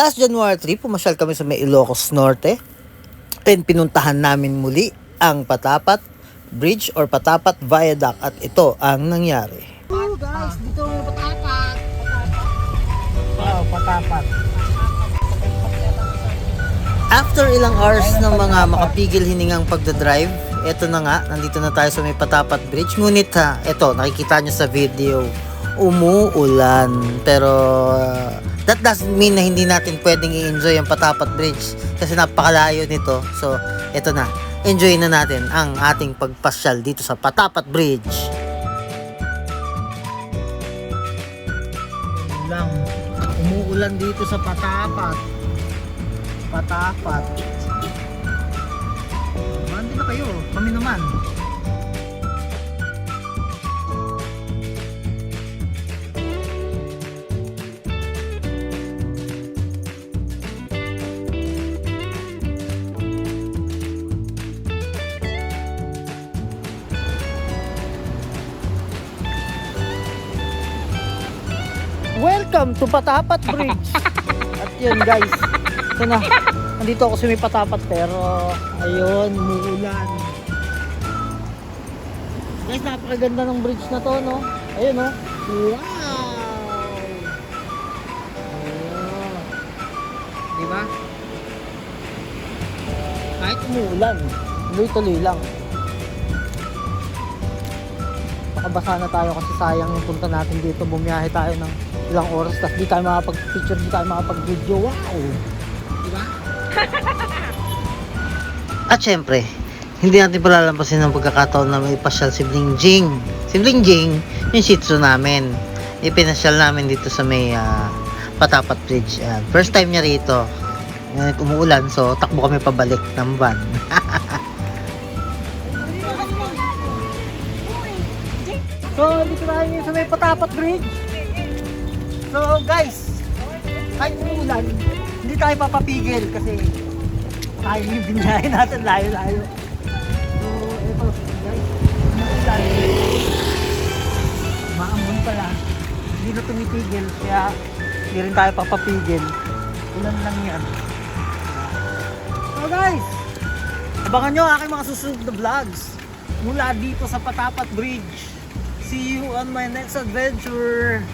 Last January 3, pumasyal kami sa may Ilocos Norte and pinuntahan namin muli ang Patapat Bridge or Patapat Viaduct at ito ang nangyari. Oh guys, dito ang Patapat. Wow, Patapat. After ilang hours ng mga makapigil hiningang pagdadrive, eto na nga, nandito na tayo sa may Patapat Bridge. Ngunit eto, nakikita nyo sa video, umuulan. Pero that doesn't mean na hindi natin pwedeng i-enjoy ang Patapat Bridge kasi napakalayo nito. So, eto na, enjoy na natin ang ating pagpasyal dito sa Patapat Bridge. Umuulan dito sa Patapat. Patapat. Mandi na kayo, kami naman. Welcome to Patapat Bridge. At yun guys, ito na, nandito ako sa may Patapat pero ayun, umuulan. Guys, napakaganda ng bridge na to, no? Ayun, no? Wow! Oh. Diba? Kahit umuulan, tuloy-tuloy lang. Makabasa na tayo kasi sayang yung punta natin dito. Bumiyahe tayo ng ilang oras tapos di tayo makapag-picture, di tayo makapag-video. Wow! Diba? At syempre, hindi natin palalampasin ang pagkakataon na may pasyal si Bling Jing. Si Bling Jing, yung Shih Tzu namin. Ipinasyal namin dito sa may Patapat Bridge. First time niya rito. Umuulan, so takbo kami pabalik ng van. So, dito na kami sa may Patapat Bridge. So, guys, kahit umuulan, hindi tayo papapigil kasi tayo yung binahe natin layo-layo. So, ito, guys, umuulan. Maambon pala. Hindi na tumipigil, kaya hindi rin tayo papapigil. Ulan lang yan. So, guys, abangan nyo aking mga susunod na vlogs mula dito sa Patapat Bridge. See you on my next adventure.